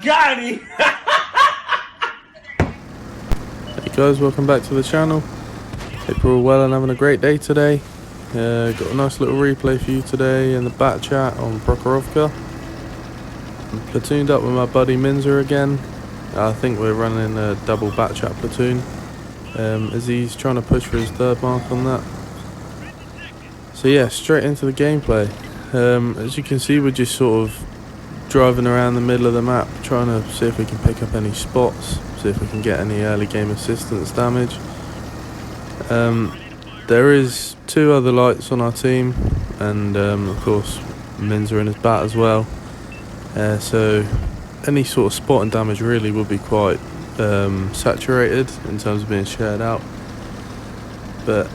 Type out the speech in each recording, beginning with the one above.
Got him! Hey guys, welcome back to the channel. Hope you're all well and having a great day today. Got a nice little replay for you today in the Batchat on Prokhorovka. I'm platooned up with my buddy Minzer again. I think we're running a double Batchat platoon as he's trying to push for his third mark on that. So yeah, straight into the gameplay. As you can see, we're just sort of driving around the middle of the map, trying to see if we can pick up any spots, see if we can get any early game assistance damage. There is two other lights on our team, and of course Minzer and his bat as well. So any sort of spot and damage really will be quite saturated in terms of being shared out, but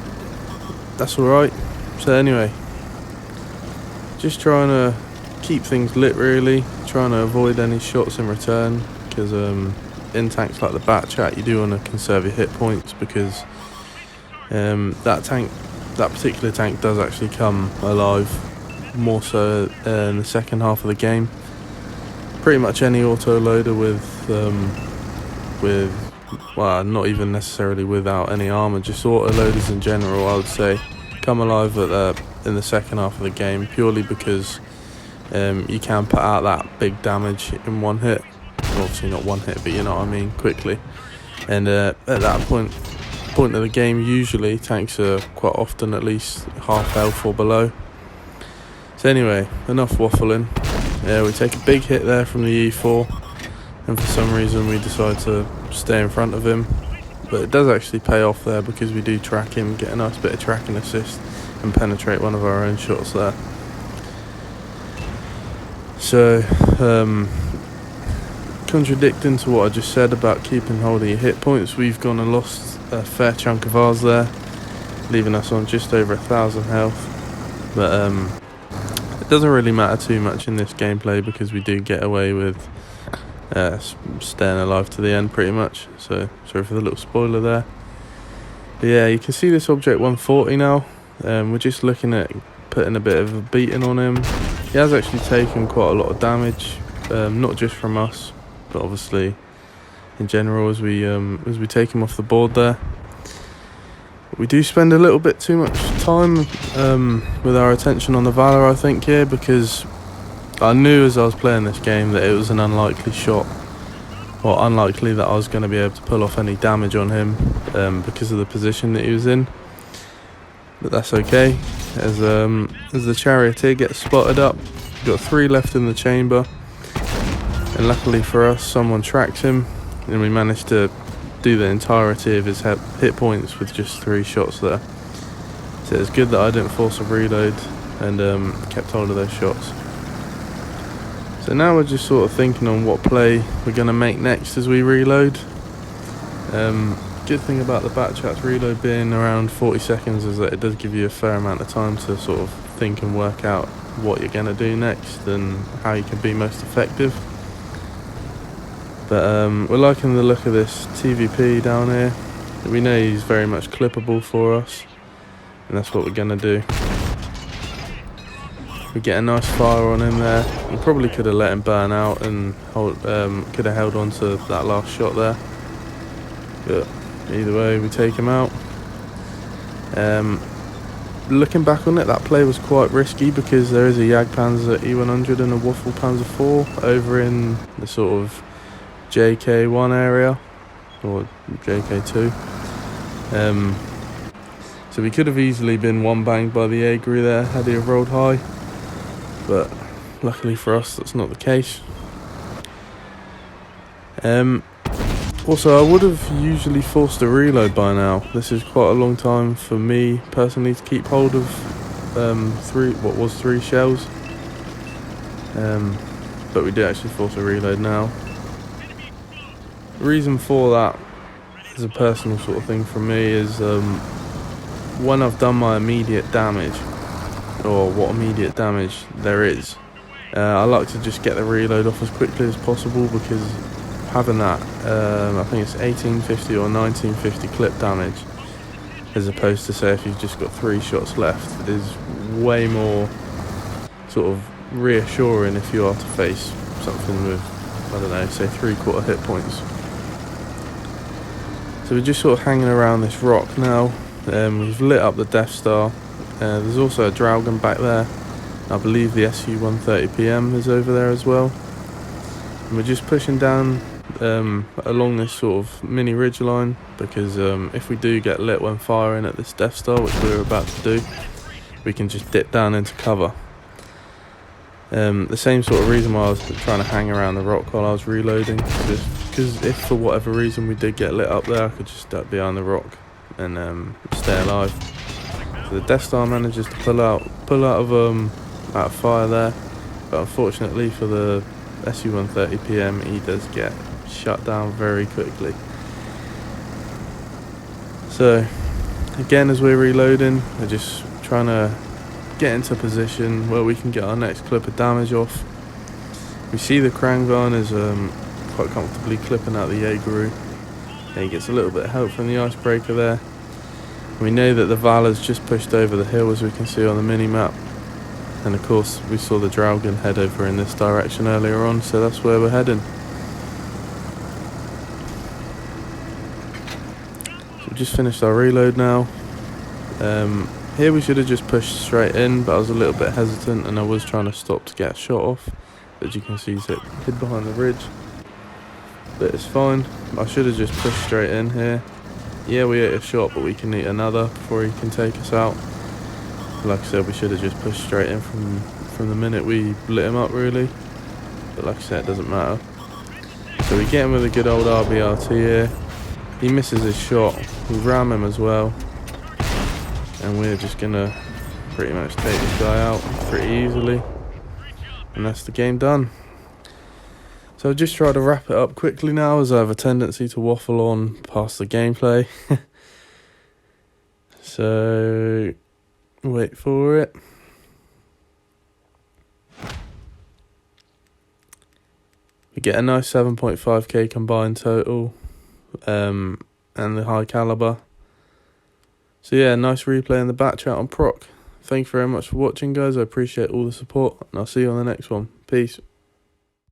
that's alright. So anyway, just trying to keep things lit really, trying to avoid any shots in return, because in tanks like the Batchat you do want to conserve your hit points, because that particular tank does actually come alive more so in the second half of the game. Pretty much any auto loader with well, not even necessarily without any armor, just auto loaders in general, I would say, come alive in the second half of the game, purely because you can put out that big damage in one hit. Obviously not one hit, but you know what I mean, quickly. And at that point of the game, usually tanks are quite often at least half health or below. So anyway, enough waffling. We take a big hit there from the E4, and for some reason we decide to stay in front of him, but it does actually pay off there, because we do track him, get a nice bit of tracking assist and penetrate one of our own shots there. So contradicting to what I just said about keeping hold of your hit points, we've gone and lost a fair chunk of ours there, leaving us on just over 1,000 health. But it doesn't really matter too much in this gameplay, because we do get away with staying alive to the end pretty much. So sorry for the little spoiler there. But yeah, you can see this object 140 now. We're just looking at putting a bit of a beating on him. He has actually taken quite a lot of damage, not just from us, but obviously in general as we take him off the board there. We do spend a little bit too much time with our attention on the Valor, I think, here, because I knew as I was playing this game that it was an unlikely shot, or unlikely that I was going to be able to pull off any damage on him because of the position that he was in. But that's okay, as the charioteer gets spotted up. We've got 3 left in the chamber, and luckily for us, someone tracks him, and we managed to do the entirety of his hit points with just 3 shots there. So it's good that I didn't force a reload and kept hold of those shots. So now we're just sort of thinking on what play we're going to make next as we reload. Good thing about the Batchat's reload being around 40 seconds is that it does give you a fair amount of time to sort of think and work out what you're going to do next and how you can be most effective. But we're liking the look of this TVP down here. We know he's very much clippable for us, and that's what we're going to do. We get a nice fire on him there. We probably could have let him burn out and could have held on to that last shot there. But either way, we take him out. Looking back on it, that play was quite risky, because there is a Jagdpanzer E100 and a Waffle Panzer 4 over in the sort of JK1 area, or JK2. So we could have easily been one banged by the Agri there had he have rolled high, but luckily for us that's not the case. Also, I would have usually forced a reload by now. This is quite a long time for me personally to keep hold of 3 shells, but we did actually force a reload now. The reason for that is a personal sort of thing for me, is when I've done my immediate damage, or what immediate damage there is, I like to just get the reload off as quickly as possible, because having that, I think it's 1850 or 1950 clip damage, as opposed to say if you've just got 3 shots left, it is way more sort of reassuring if you are to face something with I don't know, say 3/4 hit points. So we're just sort of hanging around this rock now. We've lit up the Death Star. There's also a Dragon back there. I believe the SU-130PM is over there as well. And we're just pushing down along this sort of mini ridgeline, because if we do get lit when firing at this Death Star, which we're about to do, we can just dip down into cover. The same sort of reason why I was trying to hang around the rock while I was reloading, because if for whatever reason we did get lit up there, I could just duck behind the rock and stay alive. So the Death Star manages to pull out of fire there, but unfortunately for the SU-130PM, he does get shut down very quickly. So again, as we're reloading, we're just trying to get into position where we can get our next clip of damage off. We see the Krangvan is quite comfortably clipping out the Jaegeru, and he gets a little bit of help from the icebreaker there. We know that the Valor's just pushed over the hill, as we can see on the mini-map, and of course we saw the Dragon head over in this direction earlier on, so that's where we're heading. So we just finished our reload now. Here we should have just pushed straight in, but I was a little bit hesitant and I was trying to stop to get a shot off. As you can see, he's hid behind the ridge, but it's fine. I should have just pushed straight in here. Yeah, we ate a shot, but we can eat another before he can take us out. Like I said, we should have just pushed straight in from the minute we lit him up, really. But like I said, it doesn't matter. So we get him with a good old RBRT here. He misses his shot. We ram him as well. And we're just gonna pretty much take this guy out pretty easily. And that's the game done. So I'll just try to wrap it up quickly now, as I have a tendency to waffle on past the gameplay. So wait for it. We get a nice 7.5k combined total, and the high caliber. So yeah, nice replay in the Batchat on proc. Thank you very much for watching, guys. I appreciate all the support, and I'll see you on the next one. Peace.